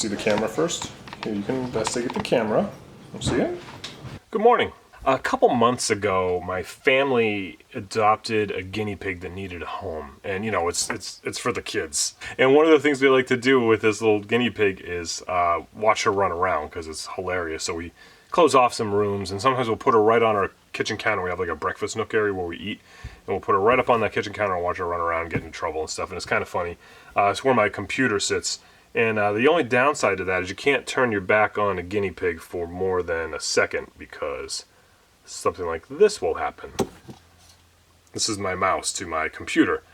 see the camera first. Here, you can investigate the camera. See it? Good morning. A couple months ago, my family adopted a guinea pig that needed a home, and you know, it's for the kids. And one of the things we like to do with this little guinea pig is watch her run around because it's hilarious. So we close off some rooms, and sometimes we'll put her right on our kitchen counter. We have like a breakfast nook area where we eat, and we'll put her right up on that kitchen counter and watch her run around, get in trouble and stuff. And it's kind of funny. It's where my computer sits. And the only downside to that is you can't turn your back on a guinea pig for more than a second because something like this will happen. This is my mouse to my computer.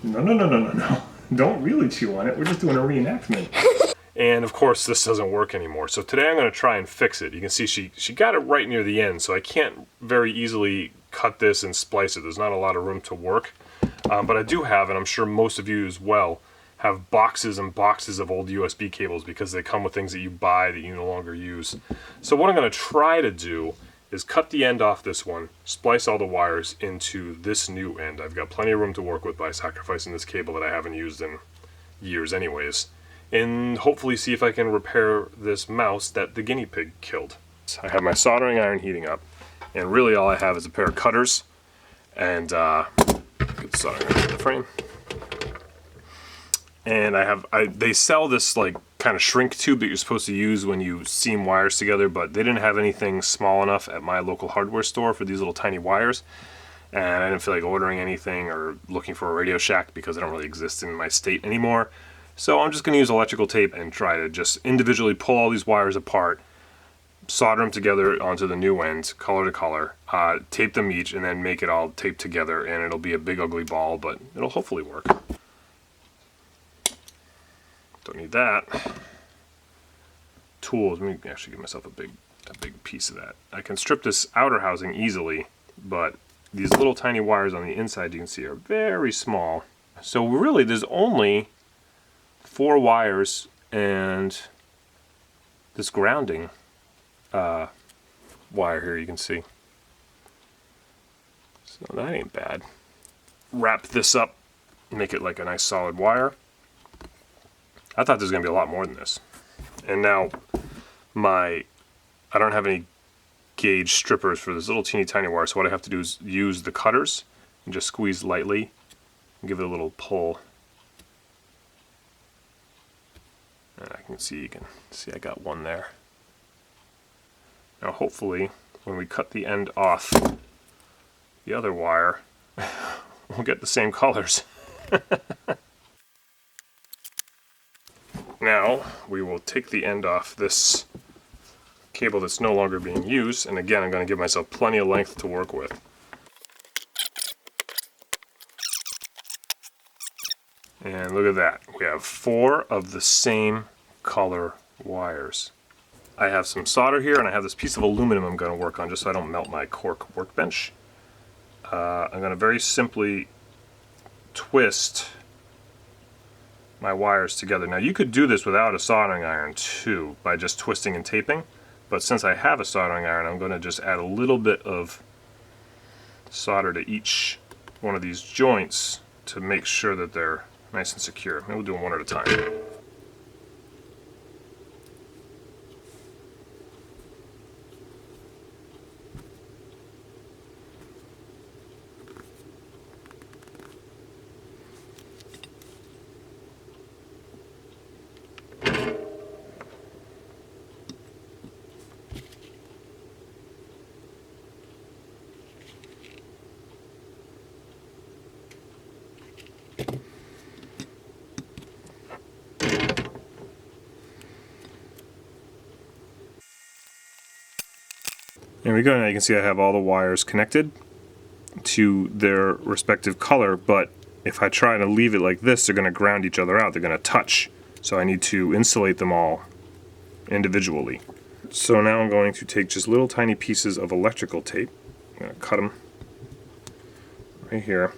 No. Don't really chew on it. We're just doing a reenactment. And of course this doesn't work anymore. So today I'm going to try and fix it. You can see she got it right near the end, so I can't very easily cut this and splice it. There's not a lot of room to work. But I do have, and I'm sure most of you as well, have boxes and boxes of old USB cables because they come with things that you buy that you no longer use. So what I'm going to try to do is cut the end off this one, splice all the wires into this new end. I've got plenty of room to work with by sacrificing this cable that I haven't used in years anyways. And hopefully see if I can repair this mouse that the guinea pig killed. I have my soldering iron heating up, and really all I have is a pair of cutters and get the soldering iron in the frame. And they sell this like kind of shrink tube that you're supposed to use when you seam wires together, but they didn't have anything small enough at my local hardware store for these little tiny wires. And I didn't feel like ordering anything or looking for a Radio Shack because they don't really exist in my state anymore. So I'm just going to use electrical tape and try to just individually pull all these wires apart, solder them together onto the new end, color to color, tape them each, and then make it all taped together, and it'll be a big ugly ball, but it'll hopefully work. Don't need that. Tools, let me actually give myself a big piece of that. I can strip this outer housing easily, but these little tiny wires on the inside you can see are very small. So really there's only 4 wires and this grounding wire here you can see. So that ain't bad. Wrap this up, make it like a nice solid wire. I thought there was going to be a lot more than this. And now I don't have any gauge strippers for this little teeny tiny wire, so what I have to do is use the cutters and just squeeze lightly and give it a little pull. And you can see I got one there. Now hopefully when we cut the end off the other wire, we'll get the same colors. Now we will take the end off this cable that's no longer being used, and again I'm going to give myself plenty of length to work with. And look at that, we have 4 of the same color wires. I have some solder here, and I have this piece of aluminum I'm going to work on just so I don't melt my cork workbench. I'm going to very simply twist my wires together. Now you could do this without a soldering iron too, by just twisting and taping, but since I have a soldering iron, I'm going to just add a little bit of solder to each one of these joints to make sure that they're nice and secure. Maybe we'll do them one at a time. There we go. Now you can see I have all the wires connected to their respective color, but if I try to leave it like this, they're going to ground each other out. They're going to touch. So I need to insulate them all individually. So now I'm going to take just little tiny pieces of electrical tape. I'm going to cut them right here.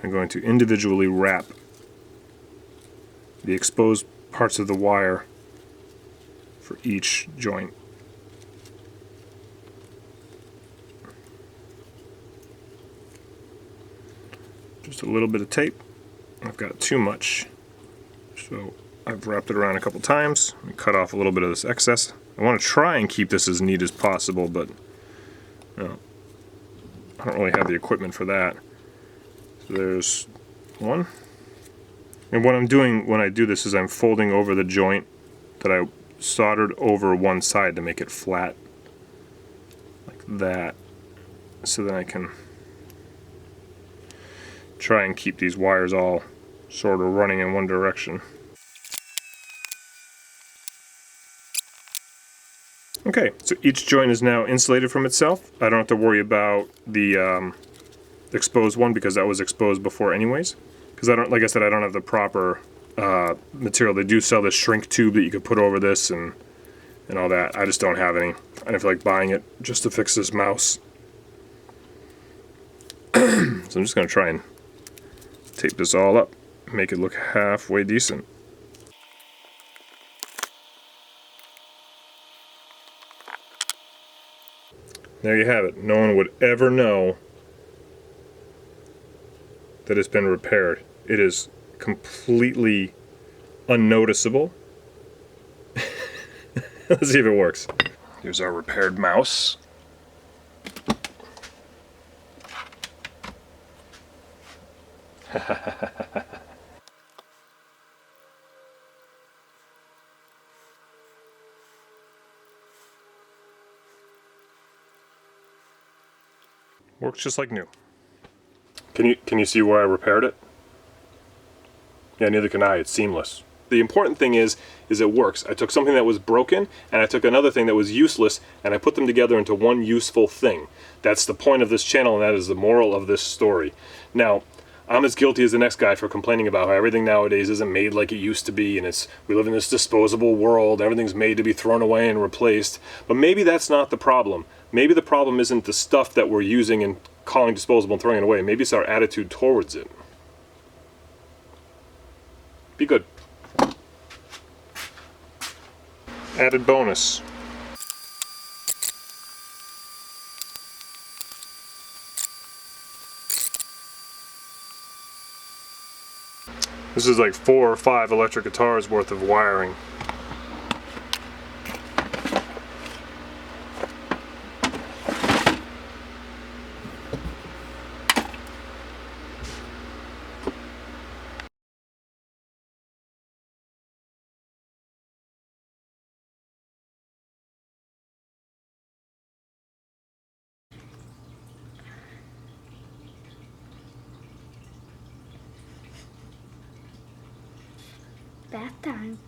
I'm going to individually wrap the exposed parts of the wire for each joint. Just a little bit of tape. I've got too much, so I've wrapped it around a couple times and cut off a little bit of this excess. I want to try and keep this as neat as possible, but I don't really have the equipment for that. So there's one. And what I'm doing when I do this is I'm folding over the joint that I soldered over one side to make it flat, like that, so then I can try and keep these wires all sort of running in one direction. Okay, so each joint is now insulated from itself. I don't have to worry about the exposed one because that was exposed before anyways. Because I don't, like I said, I don't have the proper material. They do sell this shrink tube that you could put over this and all that. I just don't have any. I don't feel like buying it just to fix this mouse. So I'm just going to try and tape this all up, make it look halfway decent. There you have it. No one would ever know that it's been repaired. It is completely unnoticeable. Let's see if it works. Here's our repaired mouse. Works just like new. Can you see where I repaired it? Yeah, neither can I. It's seamless. The important thing is it works. I took something that was broken and I took another thing that was useless and I put them together into one useful thing. That's the point of this channel and that is the moral of this story. Now, I'm as guilty as the next guy for complaining about how everything nowadays isn't made like it used to be, and we live in this disposable world, everything's made to be thrown away and replaced. But maybe that's not the problem. Maybe the problem isn't the stuff that we're using and calling disposable and throwing it away. Maybe it's our attitude towards it. Be good. Added bonus. This is like 4 or 5 electric guitars worth of wiring. Bath time.